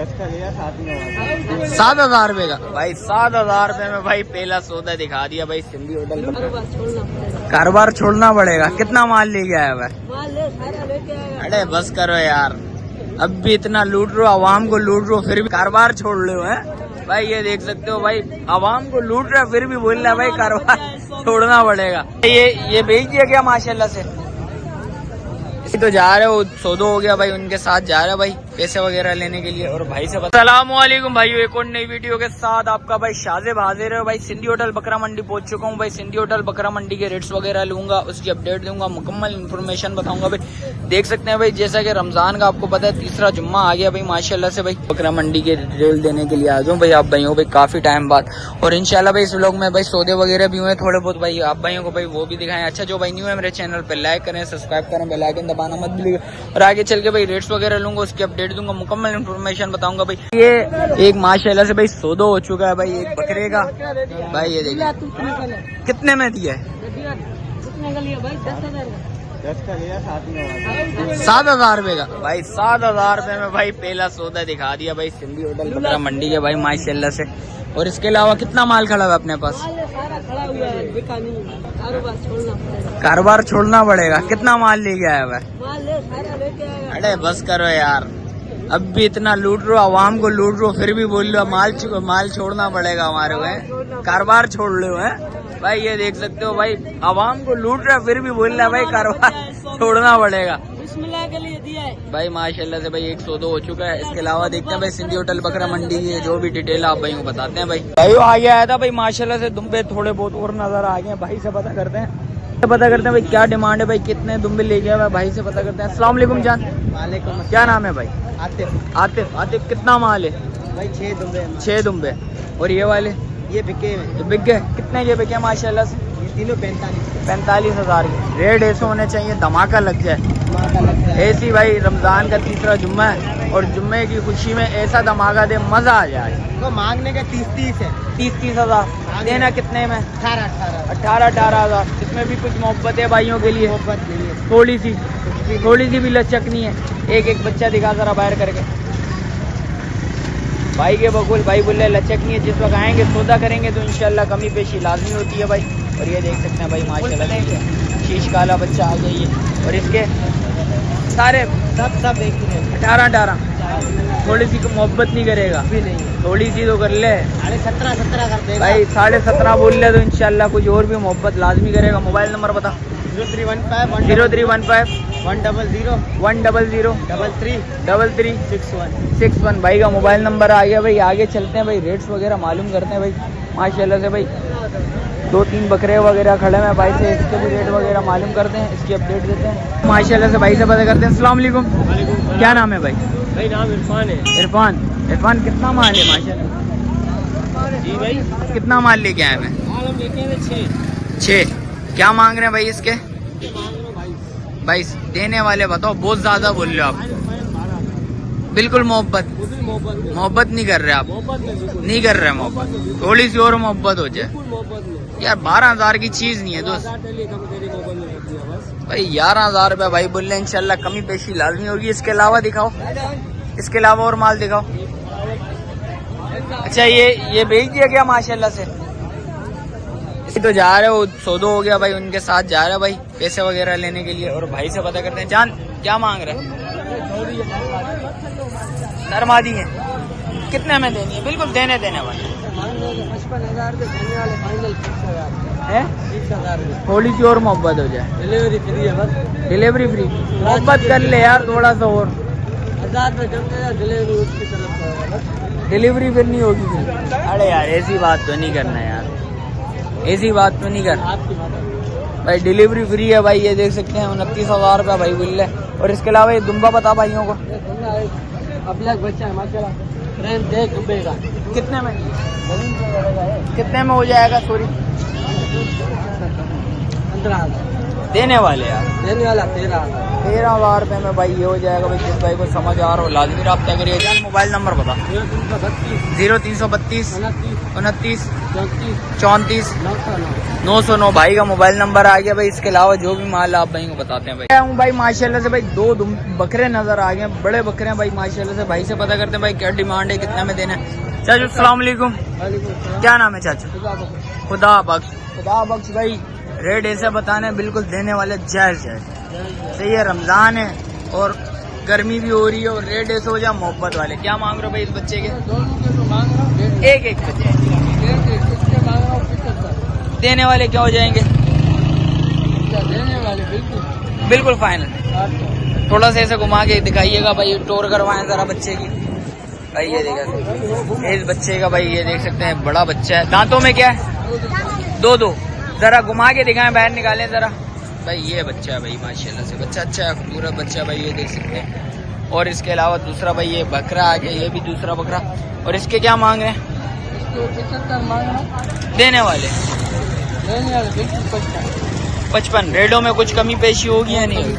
10 का लिया 7 में 7,000 रुपए का भाई। 7,000 रुपए में भाई पहला सौदा दिखा दिया भाई सिंधी होटल। कारोबार छोड़ना पड़ेगा। कितना माल लेके आया भाई? अरे बस करो यार, अब भी इतना लूट रहे हो, आवाम को लूट रहे हो, फिर भी कारोबार छोड़ रहे हो हैं भाई। ये देख सकते हो भाई, आवाम को लूट रहे हो फिर भी बोल रहा है भाई कारोबार छोड़ना पड़ेगा। ये बेच दिया क्या माशाल्लाह से? तो जा रहे हो, सौदो हो गया भाई, उनके साथ जा रहे हो भाई पैसे वगैरह लेने के लिए। और भाई से अस्सलामुअलैकुम भाई, एक और नई वीडियो के साथ आपका भाई शाजिब हाजिर है भाई। सिंधी होटल बकरा मंडी पहुंच चुका हूँ भाई। सिंधी होटल बकरा मंडी के रेट्स वगैरह लूंगा, उसकी अपडेट दूंगा, मुकम्मल इन्फॉर्मेशन बताऊंगा भाई। देख सकते हैं भाई, जैसा कि रमजान का आपको पता है तीसरा जुम्मा आ गया भाई माशाल्लाह से भाई। बकरा मंडी के डिटेल देने के लिए आ जाऊँ भाई आप भाइयों भाई काफी टाइम बाद। और इंशाल्लाह भाई इस व्लॉग में भाई सौदे वगैरह भी हुए थोड़े बहुत भाई, आप भाइयों को भाई वो भी दिखाएं। अच्छा जो भाई न्यू है मेरे चैनल पर लाइक करें, सब्सक्राइब करें, बेल आइकन दबाना मत भूलिएगा। और आगे चल के भाई रेट्स वगैरह लूंगा, उसकी अपडेट दूंगा, मुकम्मल इन्फॉर्मेशन बताऊंगा भाई। ये एक माशाल्लाह से भाई सौदा हो चुका है भाई, एक बकरे का भाई। ये देखिए कितने में दिया है? 10 का लिया 7 में 7,000 रुपए का भाई। 7,000 रुपए में भाई पहला सौदा दिखा दिया भाई सिंधी होटल बकरा मंडी के भाई माशाल्लाह से। और इसके अलावा कितना माल खड़ा हुआ अपने पास? कारोबार छोड़ना पड़ेगा। कितना माल लेके आया हुआ है? अरे बस करो यार, अब भी इतना लूट रहे हो, आवाम को लूट रहे हो, फिर भी बोल रहे हो माल छोड़ना पड़ेगा हमारे को। कारोबार छोड़ रहे हो हैं भाई। ये देख सकते हो भाई, आवाम को लूट रहा है फिर भी बोल रहा है भाई कारोबार छोड़ना पड़ेगा भाई माशाल्लाह से भाई। एक सौदा हो चुका है। इसके अलावा देखते हैं भाई सिंधी होटल बकरा मंडी की जो भी डिटेल आप भाई को बताते हैं भाई। भाई आगे आया था भाई माशाल्लाह से, दुम्बे थोड़े बहुत और नजर आ गए। भाई से पता करते हैं भाई क्या डिमांड है भाई, कितने दुम्बे ले गया भाई से पता करते हैं। अस्सलाम वालेकुम जान। वालेकुम। क्या नाम है भाई? आतिफ। आतिफ। आतिफ कितना माल है भाई? 6 दुम्बे। 6 दुम्बे। और ये वाले? ये बिके बिक गए। कितने के बिके माशाल्लाह से? ये तीनों 45,000 के। रेट ऐसे होने चाहिए धमाका लग जाए। ऐसी भाई रमजान का तीसरा जुम्मा है और जुम्मे की खुशी में ऐसा धमाका दे, मजा आ जाए। तो मांगने का 30 है। 30,000 देना कितने में? 18,000। इसमें भी कुछ मोहब्बत है भाइयों के लिए, मोहब्बत नहीं है थोड़ी सी भी लचक नहीं है। एक बच्चा दिखा जरा बाहर करके भाई के बकुल। भाई बोले लचक नहीं है, जिस वक्त आएंगे सौदा करेंगे तो इंशाल्लाह कमी पेशी लाजमी होती है भाई। और ये देख सकते हैं भाई माशाल्लाह शीश काला बच्चा आ गई है। और इसके सारे सब एक ही है। 18 थोड़ी सी मोहब्बत नहीं करेगा? भी नहीं, थोड़ी सी तो कर ले 17.5 कर देगा भाई। 17.5 बोल ले तो इंशाल्लाह कुछ और भी मोहब्बत लाजमी करेगा। मोबाइल नंबर बता। 0315 0315 100 100 33 61 भाई का मोबाइल नंबर आ गया भाई। आगे चलते हैं भाई, रेट्स वगैरह मालूम करते हैं भाई माशाल्लाह से भाई। 2-3 बकरे वगैरह खड़े हैं भाई से, इसके भी रेट वगैरह मालूम करते हैं, इसकी अपडेट देते हैं माशाल्लाह से। भाई से पता करते हैं। अस्सलाम वालेकुम। क्या नाम है भाई? भाई नाम इरफान है। इरफान कितना माल है माशाल्लाह? जी भाई कितना माल लेके आए हैं? हम लेके आए 6। क्या मांग रहे हैं भाई इसके? भाई देने वाले बताओ, बहुत ज्यादा बोल रहे हो आप। बिल्कुल मोहब्बत नहीं कर रहे आप? नहीं कर रहे मोहब्बत, थोड़ी सी और मोहब्बत हो जाए यार। 12,000 की चीज नहीं है दोस्त भाई। 11,000 रुपये भाई बोल रहे हैं, इंशाल्लाह कमी पेशी लाजमी होगी। इसके अलावा दिखाओ, इसके अलावा और माल दिखाओ। अच्छा ये बेच दिया क्या माशाल्लाह से? तो जा रहे हो, सौदो हो गया भाई, उनके साथ जा रहे हो भाई पैसे वगैरह लेने के लिए। और भाई से पता करते हैं। जान क्या मांग रहे हैं? नरमादी है। कितने में देनी है? बिल्कुल देने वाले 55,000 के देने वाले, फाइनल 30,000 है। 30,000 थोड़ी सी और मोहब्बत हो जाए। डिलीवरी फ्री है बस। Delivery free? मोहब्बत कर ले यार थोड़ा सा और। 1000 रुपये जब देगा डिलीवरी उसकी तरफ से होगा बस। डिलीवरी फिर नहीं होगी फिर? अरे यार ऐसी बात तो नहीं करना यार, ऐसी बात तो नहीं करना आपकी बात भाई। डिलीवरी फ्री है भाई। ये देख सकते हैं 29,000 रुपया भाई बोल रहे। और इसके अलावा ये दुम्बा बता भाइयों को। अब बच्चा है माशाल्लाह, फ्रेम देख डूबेगा। कितने में? कितने में हो जाएगा? सॉरी 15,000। देने वाले यार देने वाला 13,000 13,000 रुपये में भाई ये हो जाएगा भाई। जिस भाई को समझ आ रहा हो लाजमी रब्ता करिए। जान मोबाइल नंबर बता। 0332 29 34 909 भाई का मोबाइल नंबर आ गया भाई। इसके अलावा जो भी माल आप भाई को बताते हैं भाई। हूँ भाई माशाल्लाह से भाई 2 बकरे नजर आ गए, बड़े बकरे हैं भाई माशाल्लाह से। भाई से पता करते हैं भाई क्या डिमांड है, कितने में देना है। चाचू अस्सलाम वालेकुम, क्या नाम है चाचू? खुदा बख्श भाई। रेट ऐसे बताने बिल्कुल देने वाले जायज सही है। रमजान है और गर्मी भी हो रही है और रेट ऐसे हो जाए मोहब्बत वाले। क्या मांग रहे हो भाई इस बच्चे के? एक बच्चे देने वाले क्या हो जाएंगे? देने वाले बिल्कुल फाइनल। थोड़ा सा ऐसे घुमा के दिखाइएगा भाई, टूर करवाएं जरा बच्चे की भाई। ये देखा इस बच्चे का भाई, ये देख सकते हैं बड़ा बच्चा है। दांतों में क्या है? 2 जरा घुमा के दिखाएं, बाहर निकालें जरा भाई। ये बच्चा है भाई माशाल्लाह से, बच्चा अच्छा है, खूबसूरत बच्चा है भाई, ये देख सकते हैं। और इसके अलावा दूसरा भाई ये बकरा आ गया, ये भी दूसरा बकरा। और इसके क्या मांग रहे हैं? 75 मांग रहा। देने वाले बिल्कुल 55। रेडो में कुछ कमी पेशी होगी या नहीं होगी?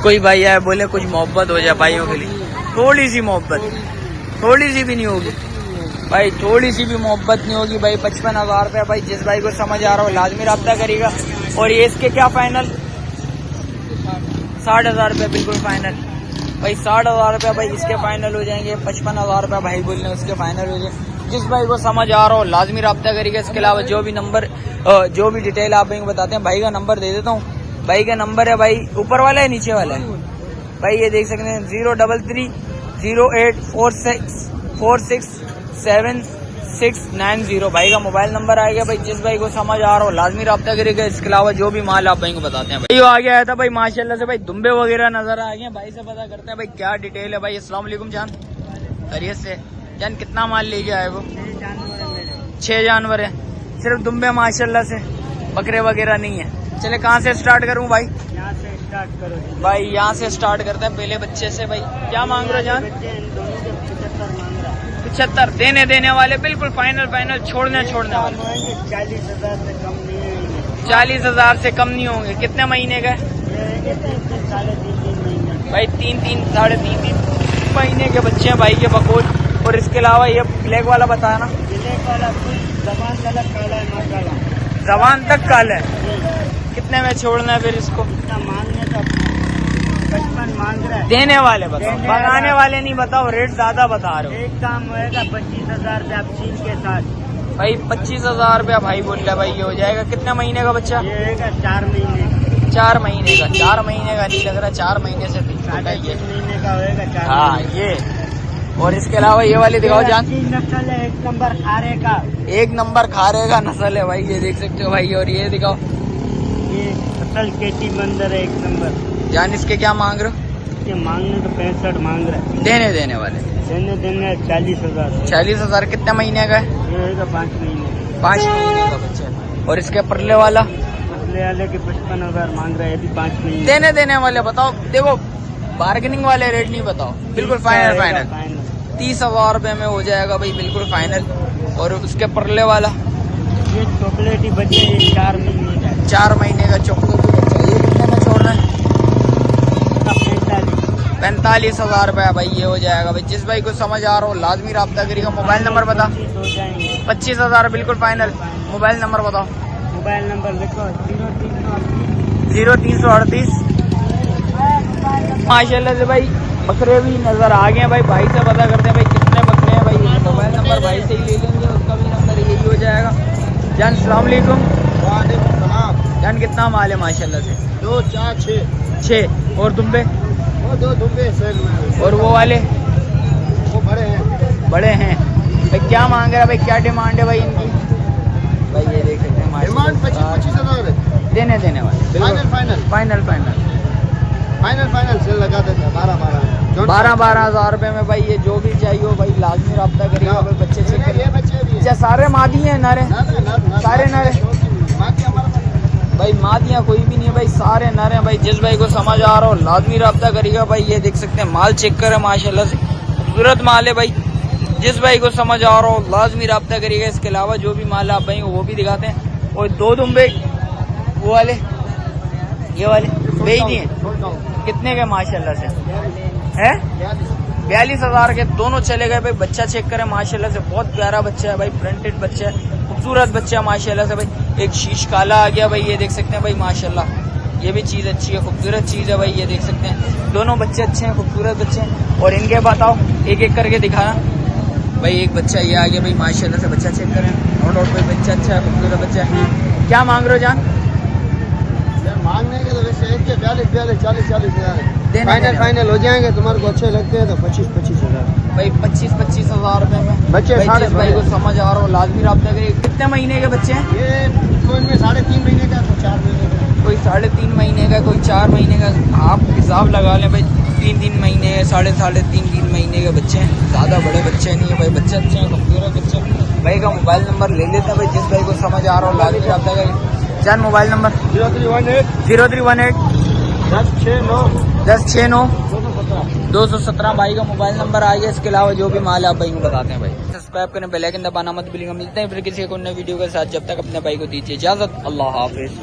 कोई भाई आए बोले कुछ मोहब्बत हो जाए भाइयों के लिए, थोड़ी सी मोहब्बत, थोड़ी सी भी नहीं होगी भाई, थोड़ी सी भी मोहब्बत नहीं होगी भाई। 55,000 रुपये भाई। जिस भाई को समझ आ रहा हो लाजमी रब्ता करेगा। और ये इसके क्या फाइनल? 60,000 रुपये बिल्कुल फाइनल भाई। 60,000 रुपये भाई इसके फाइनल हो जाएंगे। 55,000 रुपये भाई बोलने उसके फाइनल हो जाएंगे। जिस भाई को समझ आ रहा हो लाजमी रब्ता करेगा। इसके अलावा जो भी नंबर जो भी डिटेल आप भाई को बताते हैं, भाई का नंबर दे देता हूँ। भाई का नंबर है भाई ऊपर वाला है नीचे वाला है भाई, ये देख सकते हैं 033 08 46 7690 भाई का मोबाइल नंबर आ गया भाई। जिस भाई को समझ आ रहा हो लाजमी रब्ता करेगा। इसके अलावा जो भी माल आप भाई को बताते हैं भाई। आ गया था भाई माशाल्लाह से भाई, दुम्बे वगैरह नजर आ गए। भाई से पता करते हैं भाई क्या डिटेल है भाई। अस्सलाम वालेकुम जान, खैरियत से जान? कितना माल लेके आए वो? 6 जानवर है सिर्फ दुम्बे माशाल्लाह से, बकरे वगैरह नहीं है। चले कहाँ से स्टार्ट करूँ भाई? यहाँ से स्टार्ट करो भाई यहाँ से स्टार्ट करते हैं पहले बच्चे से भाई। क्या मांग रहे हो जान? 75 देने वाले बिल्कुल फाइनल छोड़ने वाले। 40,000 से कम नहीं है। 40,000 से कम नहीं होंगे। कितने महीने का? 3.5 भाई 3 साढ़े 3 महीने के बच्चे हैं भाई के बकोल। और इसके अलावा ये ब्लैक वाला बताया ना? ब्लैक वाला जबान काला है, माँ काला, जबान तक काला है। कितने में छोड़ना है फिर इसको? मांगने तो 55 मांग रहा है। देने वाले बताओ, बताने वाले नहीं बताओ, रेट ज्यादा बता रहे हो। एक काम होएगा 25,000 रुपया सील के साथ भाई 25,000 रुपया भाई बोल रहा भाई। ये हो जाएगा कितने महीने का बच्चा? ये होएगा 4 महीने 4 महीने का। 4 महीने का नहीं लग रहा, 4 महीने से ठीक छोटा ही है। 3 महीने का होएगा 4 हाँ ये। और इसके अलावा ये वाली दिखाओ जान। नस्ल है 1 नंबर खारे का, 1 नंबर खारे का नस्ल है भाई, ये देख सकते हो भाई। और ये दिखाओ, ये असल केटी बंदर है 1 नंबर जान। इसके क्या मांग रहे हो? ये मांगने तो 65 मांग रहा है। देने वाले देने 40,000। 40,000 कितने महीने का है? ये होगा 5 महीने 5 महीने का बच्चा है। और इसके परले वाला? परले वाले के 55,000 मांग रहा है, ये भी 5 महीने। देने वाले बताओ। देखो बार्गेनिंग वाले रेट नहीं बताओ, बिल्कुल फाइनल 30,000 रुपये में हो जाएगा भाई, बिल्कुल फाइनल। और उसके परले वाला? ये चॉकलेटी बच्चे, ये 4 महीने का है। 4 महीने का चॉकलेटी बच्चा। ये कितने में छोड़ रहे हैं? 45,000 रुपया भाई ये हो जाएगा भाई। जिस भाई को समझ आ रहा हो लाजमी रब्ता करिएगा। मोबाइल नंबर बता। 25,000 बिल्कुल फाइनल। मोबाइल नंबर बताओ। मोबाइल नंबर लिखो 0338। माशाल्लाह से भाई बकरे भी नजर आ गए हैं भाई। भाई से पता करते हैं भाई कितने बकरे हैं भाई। मोबाइल नंबर भाई से ही ले लेंगे, उसका भी नंबर यही हो जाएगा। जान अस्सलाम वालेकुम। वालेकुम सलाम। जान कितना माल है माशाल्लाह से? 2 4 6। और दुम्बे? वो 2 दुम्बे सेल में। और वो वाले? वो बड़े हैं भाई। क्या मांग रहा है भाई, क्या डिमांड है भाई इनकी? भाई ये देख सकते हैं डिमांड 25,000 है। देने वाले फाइनल सेल लगा देते 12,000 रुपए में भाई। ये जो भी चाहिए हो भाई लाजमी रब्ता करिएगा भाई। बच्चे से ये बच्चे भी अच्छा सारे मादी हैं नारे? सारे नारे भाई, मादियाँ कोई भी नहीं है भाई, सारे नारे हैं भाई। जिस भाई को समझ आ रहा हो लाजमी रब्ता करिएगा भाई। ये देख सकते हैं माल चेक करें माशाल्लाह से, खूबसूरत माल है भाई। जिस भाई को समझ आ रहा हो लाजमी रब्ता करिएगा। इसके अलावा जो भी माल आप भाई वो भी दिखाते हैं। और 2 दुम्बे वो वाले ये वाले बेच दिए कितने के माशाल्लाह से है? 42,000 के दोनों चले गए भाई। बच्चा चेक करें माशाल्लाह से, बहुत प्यारा बच्चा है भाई, प्रिंटेड बच्चा है, खूबसूरत बच्चा है माशाल्लाह से भाई। एक शीश काला आ गया भाई, ये देख सकते हैं भाई माशाल्लाह, ये भी चीज़ अच्छी है, खूबसूरत चीज़ है भाई, ये देख सकते हैं। दोनों बच्चे अच्छे हैं, खूबसूरत बच्चे हैं। और इनके बताओ एक एक करके दिखाना भाई। एक बच्चा ये आ गया भाई माशाल्लाह से, बच्चा चेक करें, नो डाउट भाई बच्चा अच्छा है, खूबसूरत बच्चा है। क्या मांग रहे हो जान? मांगने के तो वैसे एक के 40 देने फाइनल फाइनल हो जाएंगे। तुम्हारे को अच्छे लगते हैं तो 25 हज़ार भाई। 25 हज़ार रुपए में बच्चे भाई, साढ़े जिस भाई को समझ आ रहा हो लाजमी रब्ता करिए। कितने महीने के बच्चे हैं? ये तो इनमें 3.5 महीने का, तो 4 महीने का, कोई 3.5 महीने का, कोई 4 महीने का। आप हिसाब लगा लें भाई, 3 महीने, 3.5 महीने के बच्चे हैं, ज़्यादा बड़े बच्चे नहीं है भाई। बच्चे अच्छे हैं, खूबसूरत बच्चे हैं। भाई का मोबाइल नंबर ले लेते हैं भाई, जिस भाई को समझ आ रहा हो लाजमी रब्ता करिए। जान मोबाइल नंबर 0318 1069 217 भाई का मोबाइल नंबर आ गया। इसके अलावा जो भी माल है आप भाई को बताते हैं भाई। सब्सक्राइब करें, बेल आइकन दबाना मत भूलिएगा। मिलते हैं फिर किसी एक नए वीडियो के साथ, जब तक अपने भाई को दीजिए इजाजत। अल्लाह हाफिज।